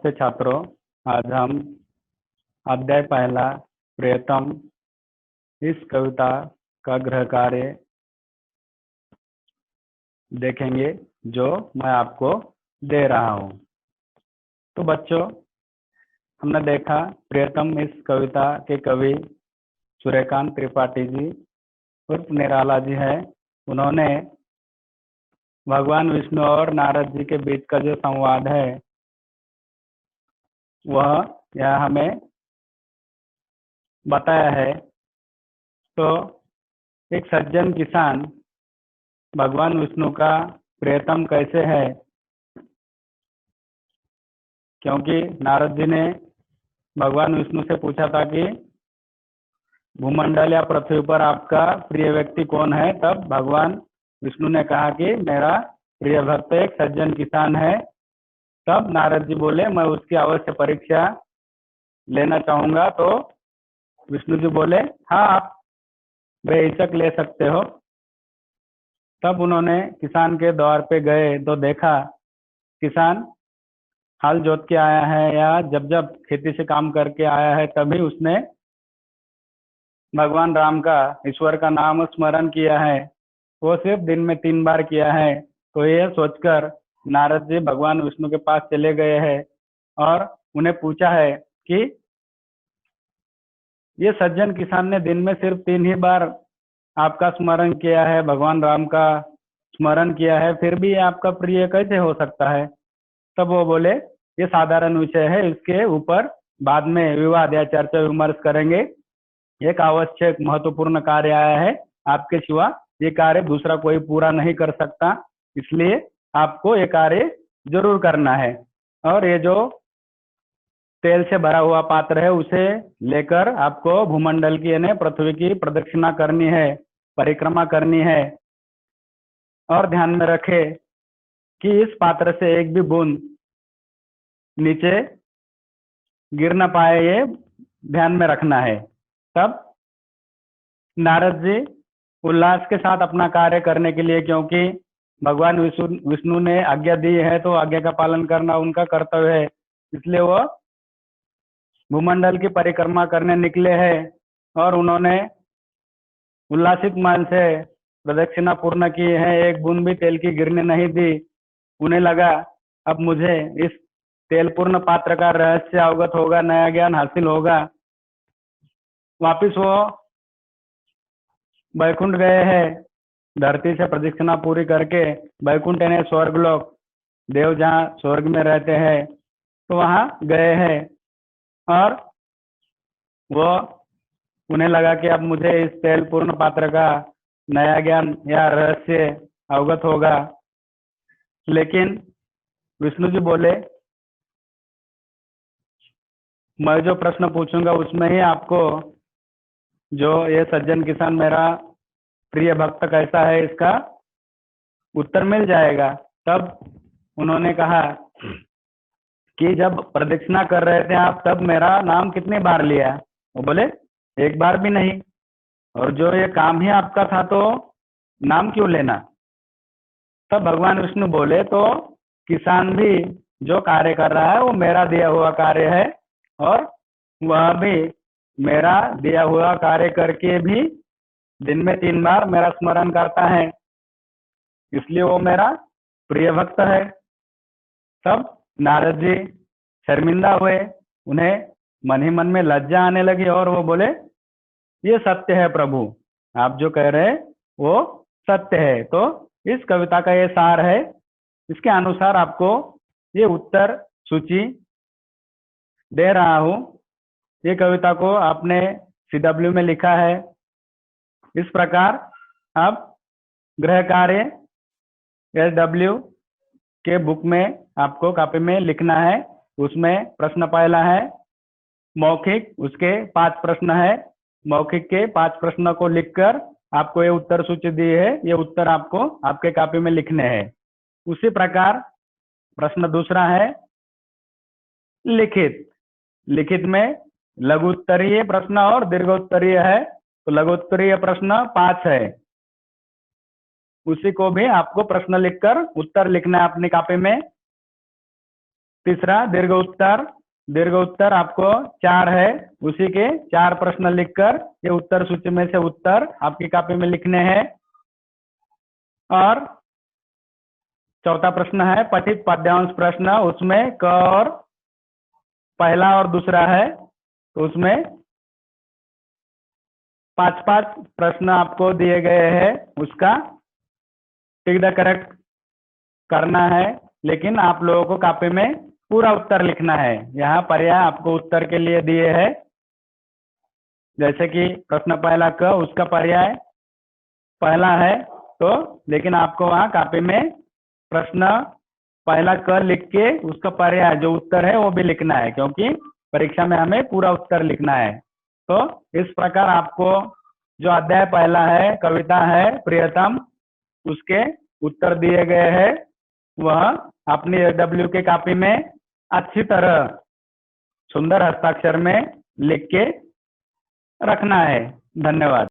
नमस्ते छात्रों। आज हम अध्याय पहला प्रियतम इस कविता का गृह कार्य देखेंगे जो मैं आपको दे रहा हूँ। तो बच्चों, हमने देखा प्रियतम इस कविता के कवि सूर्यकांत त्रिपाठी जी उर्फ निराला जी है। उन्होंने भगवान विष्णु और नारद जी के बीच का जो संवाद है वह यह हमें बताया है। तो एक सज्जन किसान भगवान विष्णु का प्रियतम कैसे है, क्योंकि नारद जी ने भगवान विष्णु से पूछा था कि भूमंडल या पृथ्वी पर आपका प्रिय व्यक्ति कौन है। तब भगवान विष्णु ने कहा कि मेरा प्रिय भक्त एक सज्जन किसान है। तब नारद जी बोले मैं उसकी अवश्य परीक्षा लेना चाहूंगा। तो विष्णु जी बोले हाँ, आप बेहिचक ले सकते हो। तब उन्होंने किसान के द्वार पे गए तो देखा किसान हल जोत के आया है या जब जब खेती से काम करके आया है तभी उसने भगवान राम का, ईश्वर का नाम स्मरण किया है। वो सिर्फ दिन में 3 बार किया है। तो ये सोचकर नारद जी भगवान विष्णु के पास चले गए हैं और उन्हें पूछा है कि ये सज्जन किसान ने दिन में सिर्फ 3 ही बार आपका स्मरण किया है, भगवान राम का स्मरण किया है, फिर भी ये आपका प्रिय कैसे हो सकता है। तब वो बोले ये साधारण विषय है, इसके ऊपर बाद में विवाद या चर्चा विमर्श करेंगे। एक आवश्यक महत्वपूर्ण कार्य आया है, आपके सिवा ये कार्य दूसरा कोई पूरा नहीं कर सकता, इसलिए आपको ये कार्य जरूर करना है। और ये जो तेल से भरा हुआ पात्र है उसे लेकर आपको भूमंडल की यानी पृथ्वी की प्रदक्षिणा करनी है, परिक्रमा करनी है। और ध्यान में रखे कि इस पात्र से एक भी बूंद नीचे गिर न पाए, ये ध्यान में रखना है। तब नारद जी उल्लास के साथ अपना कार्य करने के लिए, क्योंकि भगवान विष्णु ने आज्ञा दी है तो आज्ञा का पालन करना उनका कर्तव्य है, इसलिए वो भूमंडल की परिक्रमा करने निकले हैं। और उन्होंने उल्लासित मन से प्रदक्षिणा पूर्ण की है, एक बूंद भी तेल की गिरने नहीं दी। उन्हें लगा अब मुझे इस तेल पूर्ण पात्र का रहस्य अवगत होगा, नया ज्ञान हासिल होगा। वापिस वो बैकुंठ गए हैं, धरती से प्रदक्षिणा पूरी करके बैकुंठ यानी स्वर्गलोक, देव जहाँ स्वर्ग में रहते हैं, तो वहां गए हैं। और वो उन्हें लगा कि अब मुझे इस तेल पूर्ण पात्र का नया ज्ञान या रहस्य अवगत होगा। लेकिन विष्णु जी बोले मैं जो प्रश्न पूछूंगा उसमें ही आपको जो ये सज्जन किसान मेरा प्रिय भक्त कैसा है इसका उत्तर मिल जाएगा। तब उन्होंने कहा कि जब प्रदक्षिणा कर रहे थे आप तब मेरा नाम कितने बार लिया। वो बोले 1 बार भी नहीं। और जो ये काम ही आपका था तो नाम क्यों लेना। तब भगवान विष्णु बोले तो किसान भी जो कार्य कर रहा है वो मेरा दिया हुआ कार्य है, और वह भी मेरा दिया हुआ कार्य करके भी दिन में 3 बार मेरा स्मरण करता है, इसलिए वो मेरा प्रिय भक्त है। तब नारद जी शर्मिंदा हुए, उन्हें मन ही मन में लज्जा आने लगी और वो बोले ये सत्य है प्रभु, आप जो कह रहे हैं वो सत्य है। तो इस कविता का ये सार है, इसके अनुसार आपको ये उत्तर सूची दे रहा हूँ। ये कविता को आपने CW में लिखा है। इस प्रकार आप गृह कार्य SW के बुक में आपको कॉपी में लिखना है। उसमें प्रश्न पहला है मौखिक, उसके 5 प्रश्न है। मौखिक के 5 प्रश्नों को लिखकर आपको ये उत्तर सूची दी है, ये उत्तर आपको आपके कॉपी में लिखने हैं। उसी प्रकार प्रश्न दूसरा है लिखित। लिखित में लघु उत्तरीय प्रश्न और दीर्घ उत्तरीय है। तो लघु उत्तरीय प्रश्न 5 है, उसी को भी आपको प्रश्न लिखकर उत्तर लिखना है अपनी कॉपी में। तीसरा दीर्घ उत्तर। दीर्घ उत्तर आपको 4 है, उसी के 4 प्रश्न लिखकर ये उत्तर सूची में से उत्तर आपकी कॉपी में लिखने हैं। और चौथा प्रश्न है पठित पद्यांश प्रश्न, उसमें क और पहला और दूसरा है, तो उसमें 5-5 प्रश्न आपको दिए गए हैं, उसका टिक द करेक्ट करना है, लेकिन आप लोगों को कॉपी में पूरा उत्तर लिखना है। यहाँ पर्याय आपको उत्तर के लिए दिए हैं, जैसे कि प्रश्न पहला क, उसका पर्याय पहला है, तो लेकिन आपको वहाँ कॉपी में प्रश्न पहला क लिख के उसका पर्याय जो उत्तर है वो भी लिखना है, क्योंकि परीक्षा में हमें पूरा उत्तर लिखना है। तो इस प्रकार आपको जो अध्याय पहला है, कविता है प्रियतम, उसके उत्तर दिए गए हैं, वह अपनी AW के कॉपी में अच्छी तरह सुंदर हस्ताक्षर में लिख के रखना है। धन्यवाद।